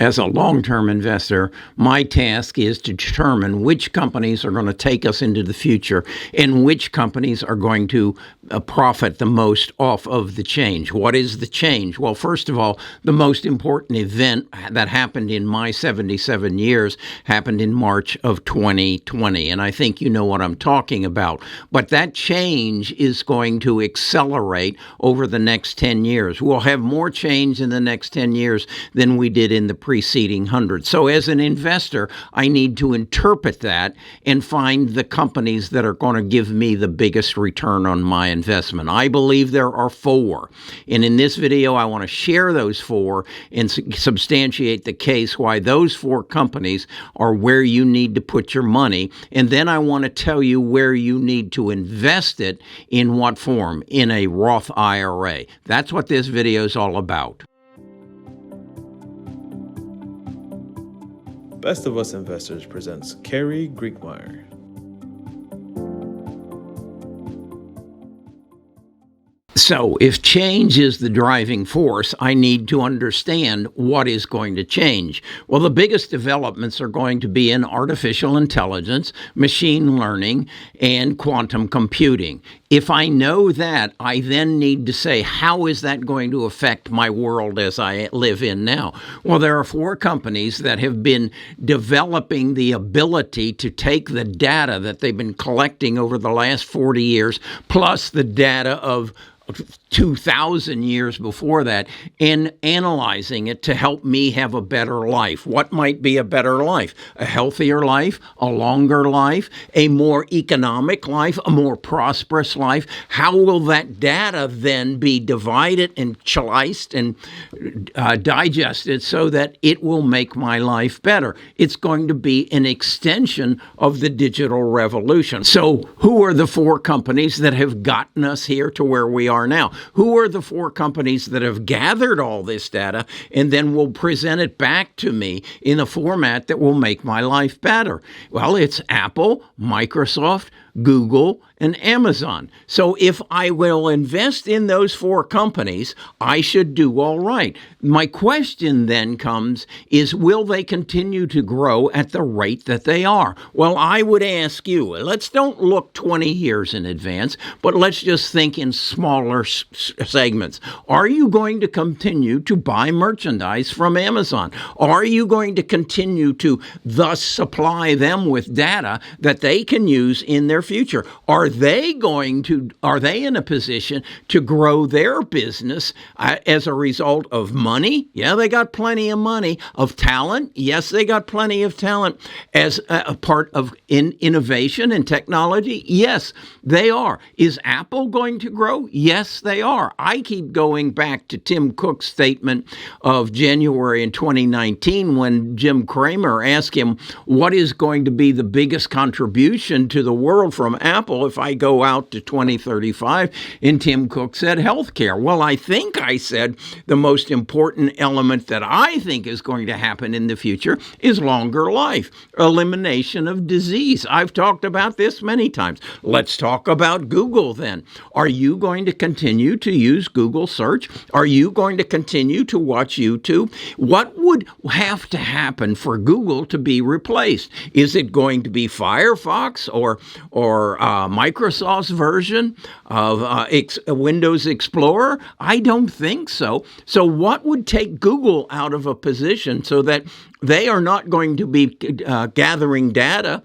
As a long-term investor, my task is to determine which companies are going to take us into the future and which companies are going to profit the most off of the change. What is the change? Well, first of all, the most important event that happened in my 77 years happened in March of 2020, and I think you know what I'm talking about. But that change is going to accelerate over the next 10 years. We'll have more change in the next 10 years than we did in the preceding 100. So as an investor, I need to interpret that and find the companies that are going to give me the biggest return on my investment. I believe there are 4. And in this video, I want to share those 4 and substantiate the case why those 4 companies are where you need to put your money. And then I want to tell you where you need to invest it, in what form, in a Roth IRA. That's what this video is all about. Best of Us Investors presents Carrie Griegmeyer. So if change is the driving force, I need to understand what is going to change. Well, the biggest developments are going to be in artificial intelligence, machine learning, and quantum computing. If I know that, I then need to say, how is that going to affect my world as I live in now? Well, there are 4 companies that have been developing the ability to take the data that they've been collecting over the last 40 years, plus the data of 2,000 years before that, in analyzing it to help me have a better life. What might be a better life? A healthier life, a longer life, a more economic life, a more prosperous life. How will that data then be divided and sliced and digested so that it will make my life better? It's going to be an extension of the digital revolution. So who are the 4 companies that have gotten us here to where we are now? Who are the 4 companies that have gathered all this data and then will present it back to me in a format that will make my life better? Well, it's Apple, Microsoft, Google, and Amazon. So if I will invest in those 4 companies, I should do all right. My question then comes is, will they continue to grow at the rate that they are? Well, I would ask you, let's don't look 20 years in advance, but let's just think in smaller segments. Are you going to continue to buy merchandise from Amazon? Are you going to continue to thus supply them with data that they can use in their future? Are they in a position to grow their business as a result of money? Yeah, they got plenty of money. Of talent? Yes, they got plenty of talent. As a part of innovation and technology? Yes, they are. Is Apple going to grow? Yes, they are. I keep going back to Tim Cook's statement of January in 2019 when Jim Cramer asked him, what is going to be the biggest contribution to the world from Apple if I go out to 2035? And Tim Cook said healthcare. Well, I think I said the most important element that I think is going to happen in the future is longer life, elimination of disease. I've talked about this many times. Let's talk about Google then. Are you going to continue to use Google search? Are you going to continue to watch YouTube? What would have to happen for Google to be replaced? Is it going to be Firefox or Microsoft's version of Windows Explorer? I don't think so. So what would take Google out of a position so that they are not going to be gathering data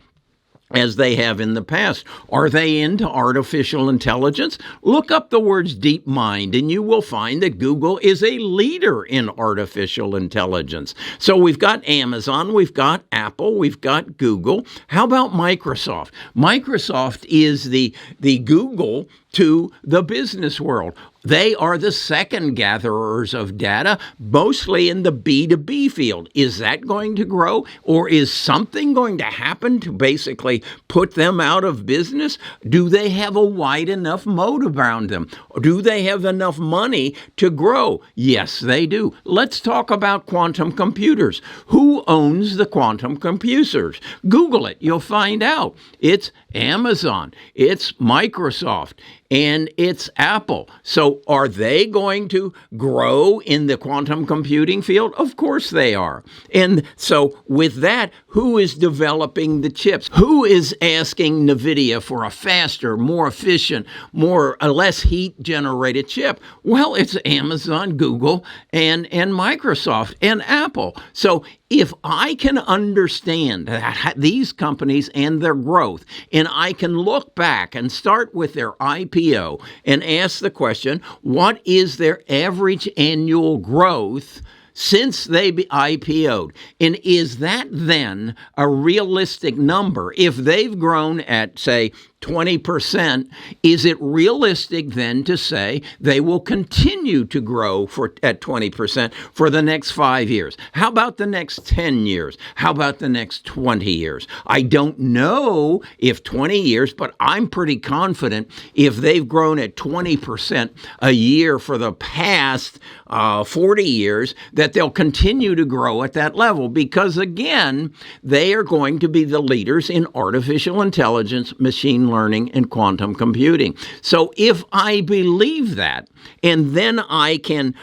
as they have in the past? Are they into artificial intelligence? Look up the words DeepMind and you will find that Google is a leader in artificial intelligence. So we've got Amazon, we've got Apple, we've got Google. How about Microsoft? Microsoft is the Google to the business world. They are the second gatherers of data, mostly in the B2B field. Is that going to grow? Or is something going to happen to basically put them out of business? Do they have a wide enough moat around them? Do they have enough money to grow? Yes, they do. Let's talk about quantum computers. Who owns the quantum computers? Google it. You'll find out. It's Amazon. It's Microsoft. and it's Apple. So are they going to grow in the quantum computing field? Of course they are. And so with that, who is developing the chips? Who is asking NVIDIA for a faster, more efficient, less heat generated chip? Well, it's Amazon, Google, and Microsoft and Apple. So if I can understand these companies and their growth, and I can look back and start with their IPO and ask the question, what is their average annual growth since they IPO'd? And is that then a realistic number? If they've grown at, say, 20%, is it realistic then to say they will continue to grow at 20% for the next 5 years? How about the next 10 years? How about the next 20 years? I don't know if 20 years, but I'm pretty confident if they've grown at 20% a year for the past 40 years, that they'll continue to grow at that level, because again, they are going to be the leaders in artificial intelligence, machine learning, and quantum computing. So if I believe that, and then I can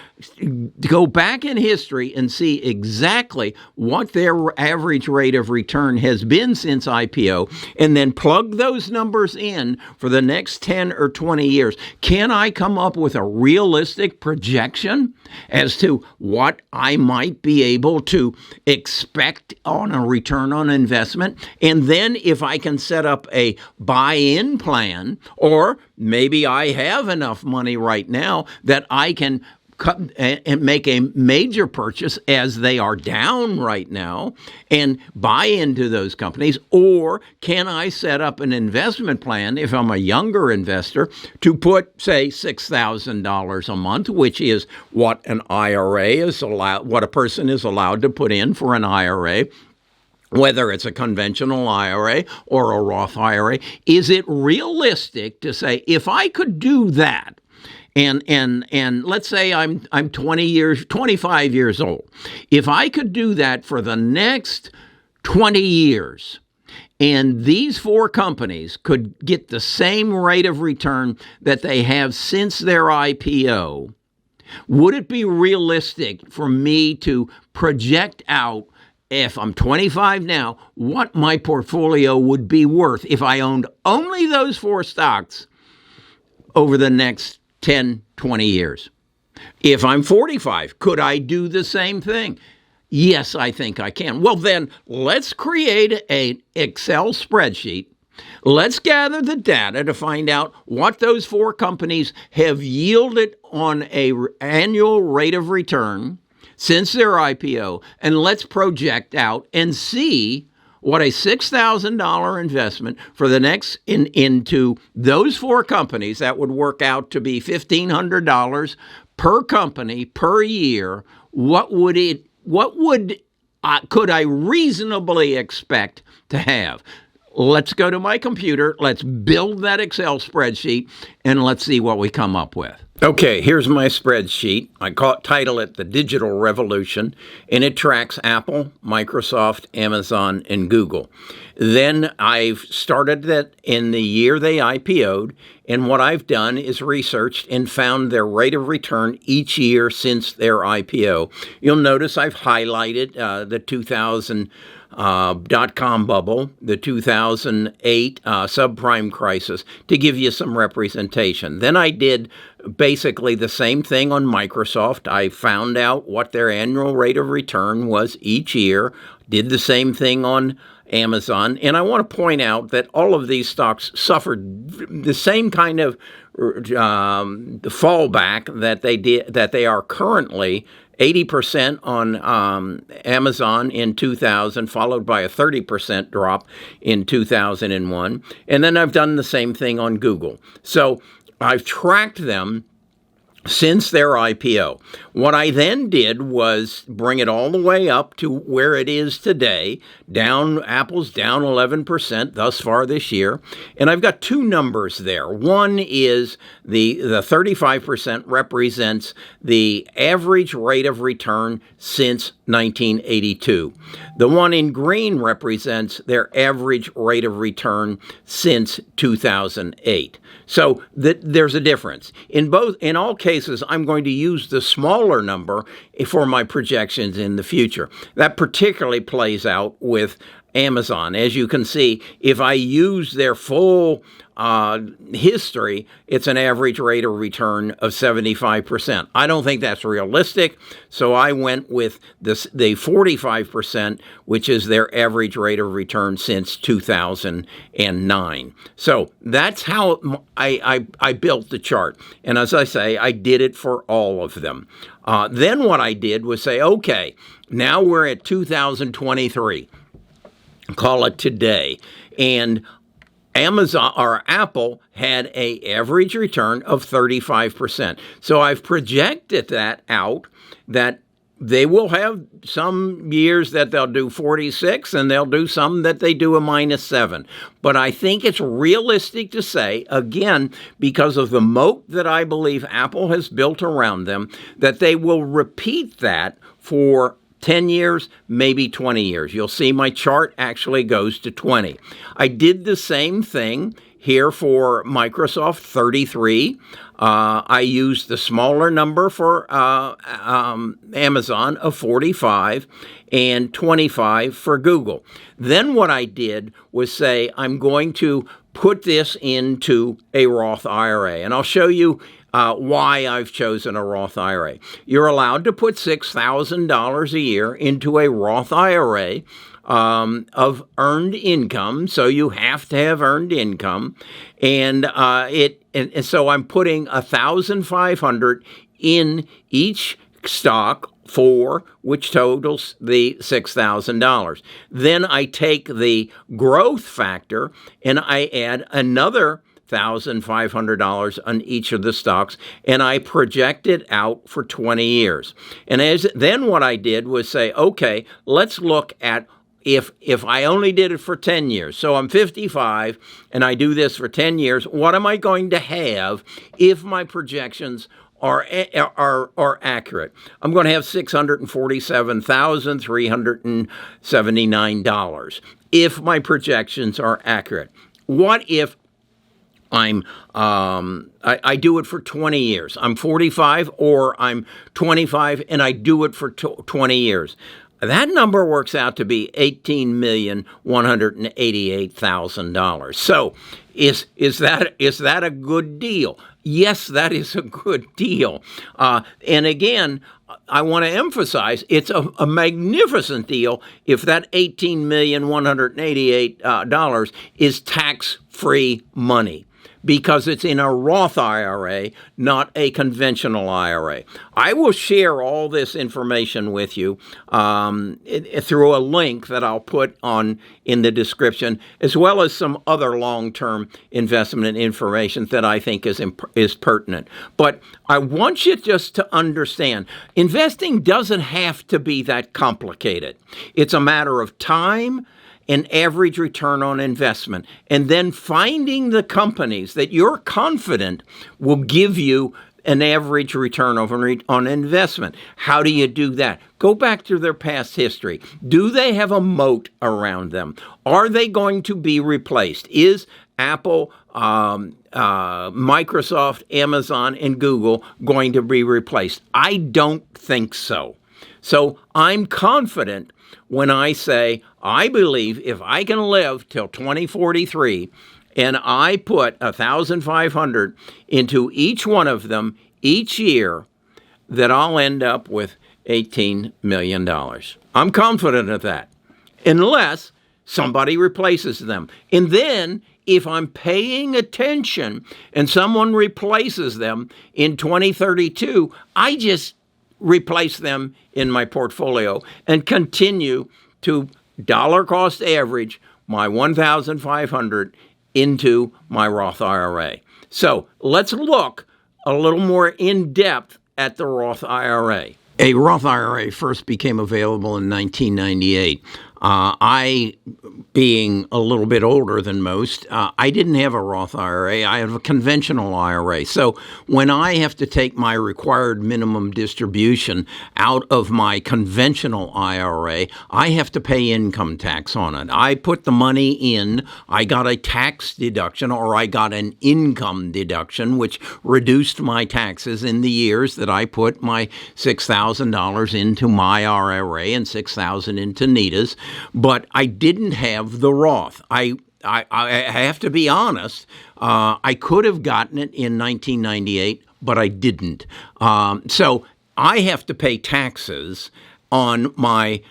go back in history and see exactly what their average rate of return has been since IPO, and then plug those numbers in for the next 10 or 20 years, can I come up with a realistic projection as to what I might be able to expect on a return on investment? And then if I can set up a buy-in plan, or maybe I have enough money right now that I can cut and make a major purchase as they are down right now and buy into those companies? Or can I set up an investment plan, if I'm a younger investor, to put, say, $6,000 a month, which is what an IRA is allowed, what a person is allowed to put in for an IRA, whether it's a conventional IRA or a Roth IRA? Is it realistic to say, if I could do that, and let's say I'm 25 years old, if I could do that for the next 20 years, and these four companies could get the same rate of return that they have since their IPO, would it be realistic for me to project out, if I'm 25 now, what my portfolio would be worth if I owned only those four stocks over the next 10, 20 years? If I'm 45, could I do the same thing? Yes, I think I can. Well, then let's create an Excel spreadsheet. Let's gather the data to find out what those four companies have yielded on an annual rate of return since their IPO, and let's project out and see what a $6,000 investment for the next into those four companies, that would work out to be $1,500 per company per year. Could I reasonably expect to have? Let's go to my computer, let's build that Excel spreadsheet, and let's see what we come up with. Okay, here's my spreadsheet. I title it The Digital Revolution, and it tracks Apple, Microsoft, Amazon, and Google. Then I've started that in the year they IPO'd, and what I've done is researched and found their rate of return each year since their IPO. You'll notice I've highlighted the 2000 dot-com bubble, the 2008 subprime crisis, to give you some representation. Then I did basically the same thing on Microsoft. I found out what their annual rate of return was each year, did the same thing on Amazon. And I want to point out that all of these stocks suffered the same kind of fallback that they are currently. 80% on Amazon in 2000, followed by a 30% drop in 2001. And then I've done the same thing on Google. So I've tracked them since their IPO. What I then did was bring it all the way up to where it is today. Apple's down 11% thus far this year. And I've got two numbers there. One is the 35% represents the average rate of return since 1982. The one in green represents their average rate of return since 2008. So there's a difference. In all cases, I'm going to use the smaller number for my projections in the future. That particularly plays out with Amazon. As you can see, if I use their full history, it's an average rate of return of 75%. I don't think that's realistic, so I went with the 45%, which is their average rate of return since 2009. So that's how I built the chart. And as I say, I did it for all of them. Then what I did was say, okay, now we're at 2023. Call it today. And Amazon or Apple had an average return of 35%. So I've projected that out, that they will have some years that they'll do 46 and they'll do some that they do a -7. But I think it's realistic to say, again, because of the moat that I believe Apple has built around them, that they will repeat that for 10 years, maybe 20 years. You'll see my chart actually goes to 20. I did the same thing here for Microsoft, 33. I used the smaller number for Amazon of 45 and 25 for Google. Then what I did was say, I'm going to put this into a Roth IRA. And I'll show you why I've chosen a Roth IRA. You're allowed to put $6,000 a year into a Roth IRA of earned income, so you have to have earned income, and so I'm putting $1,500 in each stock for which totals the $6,000. Then I take the growth factor and I add another $1,500 on each of the stocks, and I project it out for 20 years. And then what I did was say, okay, let's look at if I only did it for 10 years. So I'm 55 and I do this for 10 years, what am I going to have if my projections are accurate? I'm going to have $647,379 if my projections are accurate. What if I do it for 20 years? I'm 45 or I'm 25 and I do it for 20 years. That number works out to be $18,188,000. So is that a good deal? Yes, that is a good deal. And again, I want to emphasize it's a magnificent deal if that $18,188 is tax-free money, because it's in a Roth IRA, not a conventional IRA. I will share all this information with you through a link that I'll put in the description, as well as some other long-term investment information that I think is pertinent. But I want you just to understand, investing doesn't have to be that complicated. It's a matter of time, an average return on investment, and then finding the companies that you're confident will give you an average return on investment. How do you do that? Go back to their past history. Do they have a moat around them? Are they going to be replaced? Is Apple, Microsoft, Amazon, and Google going to be replaced? I don't think so. So I'm confident when I say, I believe if I can live till 2043 and I put $1,500 into each one of them each year, that I'll end up with $18 million. I'm confident of that, unless somebody replaces them. And then if I'm paying attention and someone replaces them in 2032, I just replace them in my portfolio and continue to dollar cost average my $1,500 into my Roth IRA. So let's look a little more in depth at the Roth IRA. A Roth IRA first became available in 1998. I, being a little bit older than most, I didn't have a Roth IRA. I have a conventional IRA. So when I have to take my required minimum distribution out of my conventional IRA, I have to pay income tax on it. I put the money in, I got a tax deduction, or I got an income deduction, which reduced my taxes in the years that I put my $6,000 into my IRA and $6,000 into Nita's. But I didn't have the Roth. I have to be honest. I could have gotten it in 1998, but I didn't. So I have to pay taxes on my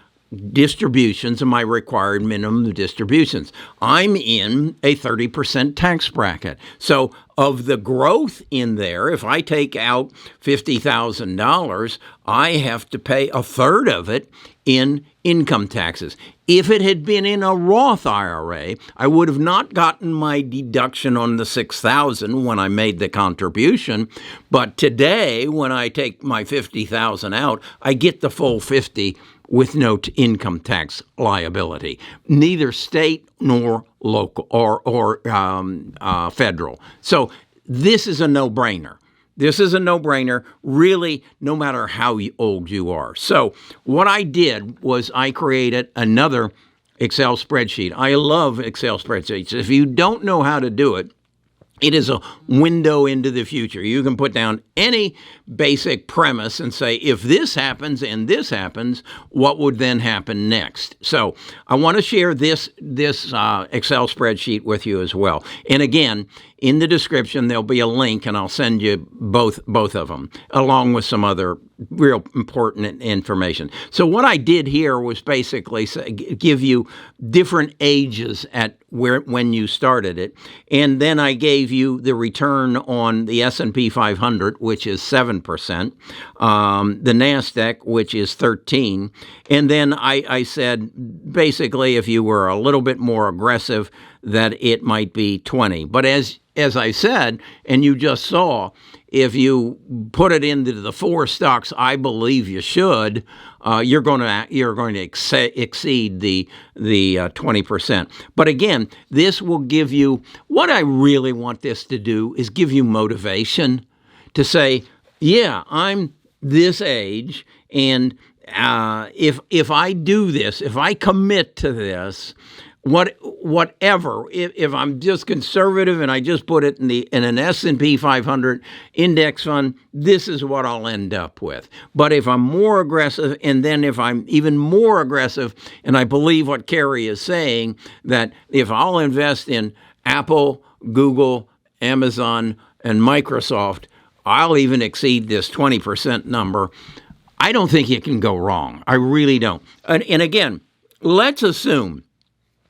distributions and my required minimum distributions. I'm in a 30% tax bracket. So of the growth in there, if I take out $50,000, I have to pay a third of it in income taxes. If it had been in a Roth IRA, I would have not gotten my deduction on the $6,000 when I made the contribution. But today, when I take my $50,000 out, I get the full 50 with no income tax liability, neither state nor local or federal. So this is a no-brainer. This is a no-brainer, really, no matter how old you are. So what I did was I created another Excel spreadsheet. I love Excel spreadsheets. If you don't know how to do it, it is a window into the future. You can put down any basic premise and say, if this happens and this happens, what would then happen next? So I want to share this Excel spreadsheet with you as well. And again, in the description, there'll be a link, and I'll send you both of them, along with some other real important information. So what I did here was basically give you different ages at when you started it, and then I gave you the return on the S&P 500, which is 7%, the NASDAQ, which is 13%, and then I said basically if you were a little bit more aggressive, that it might be 20%. But as I said, and you just saw, if you put it into the 4 stocks I believe you should, you're going to exceed the 20%. But again, this will give you, what I really want this to do is give you motivation to say, yeah, I'm this age, and if I do this, if I commit to this, whatever, if I'm just conservative and I just put it in an S&P 500 index fund, this is what I'll end up with. But if I'm more aggressive, and then if I'm even more aggressive, and I believe what Carrie is saying, that if I'll invest in Apple, Google, Amazon, and Microsoft, I'll even exceed this 20% number. I don't think it can go wrong. I really don't. And again, let's assume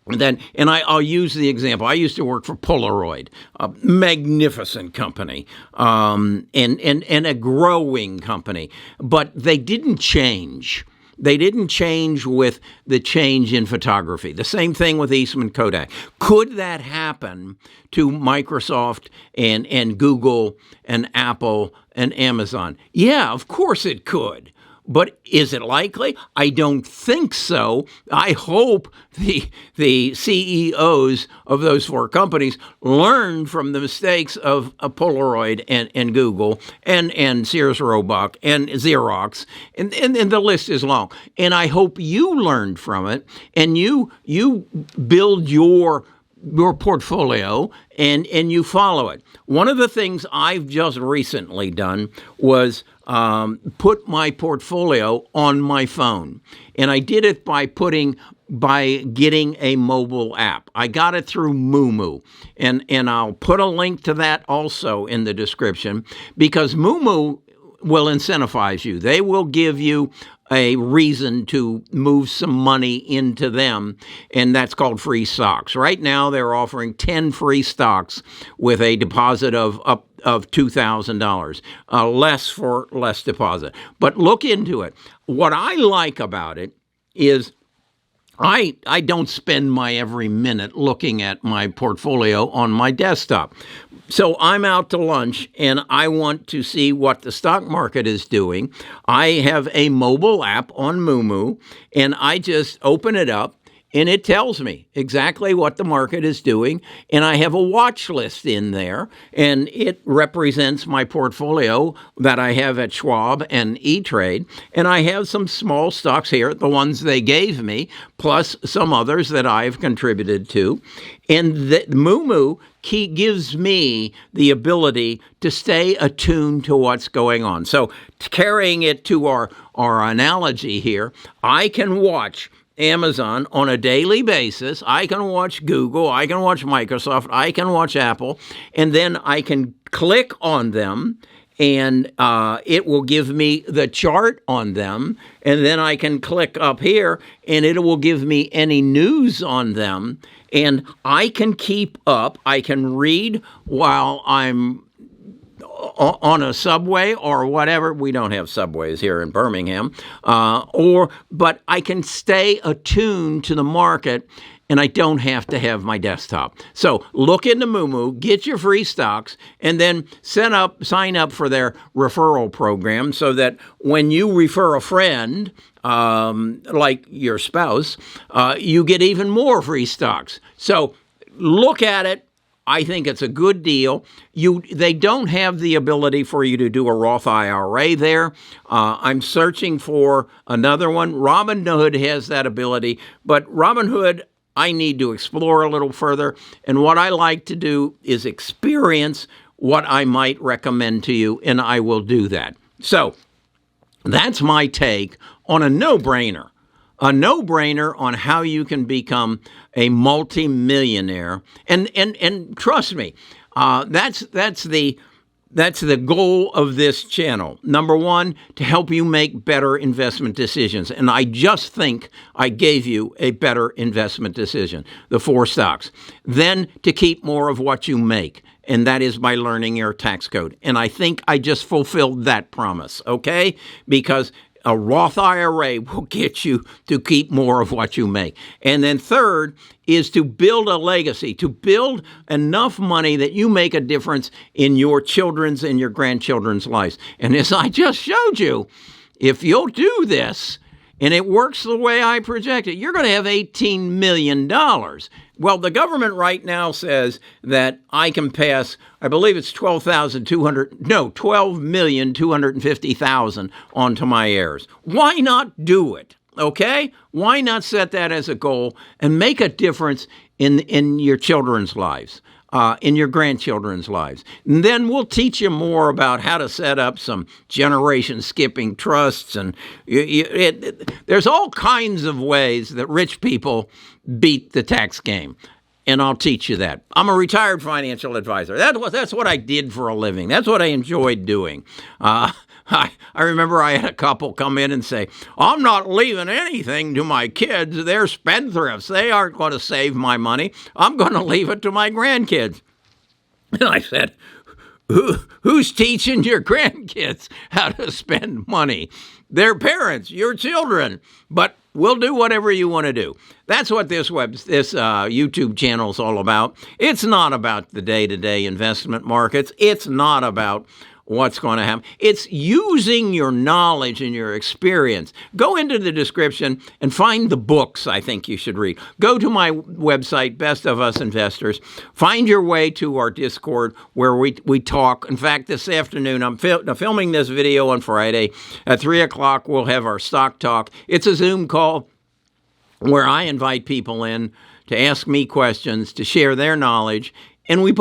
then, and I'll use the example. I used to work for Polaroid, a magnificent company, and a growing company, but they didn't change. They didn't change with the change in photography. The same thing with Eastman Kodak. Could that happen to Microsoft and Google and Apple and Amazon? Yeah, of course it could. But is it likely? I don't think so. I hope the CEOs of those 4 companies learned from the mistakes of Polaroid and Google and Sears Roebuck and Xerox, and the list is long. And I hope you learned from it, and you build your portfolio and you follow it. One of the things I've just recently done was put my portfolio on my phone. And I did it by getting a mobile app. I got it through MooMoo. And I'll put a link to that also in the description, because MooMoo will incentivize you. They will give you a reason to move some money into them, and that's called free stocks. Right now, they're offering 10 free stocks with a deposit of $2,000, less deposit. But look into it. What I like about it is I don't spend my every minute looking at my portfolio on my desktop. So I'm out to lunch and I want to see what the stock market is doing. I have a mobile app on MooMoo, and I just open it up and it tells me exactly what the market is doing. And I have a watch list in there, and it represents my portfolio that I have at Schwab and E-Trade. And I have some small stocks here, the ones they gave me, plus some others that I've contributed to. And the MooMoo gives me the ability to stay attuned to what's going on. So carrying it to our analogy here, I can watch Amazon on a daily basis. I can watch Google, I can watch Microsoft, I can watch Apple, and then I can click on them, and it will give me the chart on them, and then I can click up here, and it will give me any news on them, and I can keep up. I can read while I'm on a subway or whatever. We don't have subways here in Birmingham, but I can stay attuned to the market, and I don't have to have my desktop. So look into MooMoo, get your free stocks, and then sign up for their referral program so that when you refer a friend, like your spouse, you get even more free stocks. So look at it. I think it's a good deal. They don't have the ability for you to do a Roth IRA there. I'm searching for another one. Robinhood has that ability, but Robinhood, I need to explore a little further. And what I like to do is experience what I might recommend to you, and I will do that. So that's my take on a no-brainer. A no-brainer on how you can become a multi-millionaire. And trust me, that's the goal of this channel. Number one, to help you make better investment decisions. And I just think I gave you a better investment decision, the 4 stocks. Then to keep more of what you make. And that is by learning your tax code. And I think I just fulfilled that promise, okay? Because a Roth IRA will get you to keep more of what you make. And then third is to build a legacy, to build enough money that you make a difference in your children's and your grandchildren's lives. And as I just showed you, if you'll do this, and it works the way I projected, you're going to have $18 million. Well, the government right now says that I can pass, I believe it's 12,250,000 onto my heirs. Why not do it? Okay? Why not set that as a goal and make a difference in your children's lives? In your grandchildren's lives. And then we'll teach you more about how to set up some generation skipping trusts. And there's all kinds of ways that rich people beat the tax game. And I'll teach you that. I'm a retired financial advisor. That's what I did for a living. That's what I enjoyed doing. I remember I had a couple come in and say, I'm not leaving anything to my kids. They're spendthrifts. They aren't going to save my money. I'm going to leave it to my grandkids. And I said, who's teaching your grandkids how to spend money? Their parents, your children. But we'll do whatever you want to do. That's what this YouTube channel is all about. It's not about the day-to-day investment markets. It's not about what's going to happen. It's using your knowledge and your experience. Go into the description and find the books I think you should read. Go to my website, Best of Us Investors. Find your way to our Discord where we talk. In fact, this afternoon, I'm filming this video on Friday. At 3 o'clock, we'll have our stock talk. It's a Zoom call where I invite people in to ask me questions, to share their knowledge, and we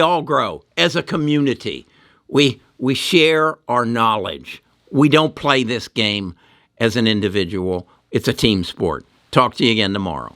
all grow as a community. We share our knowledge. We don't play this game as an individual. It's a team sport. Talk to you again tomorrow.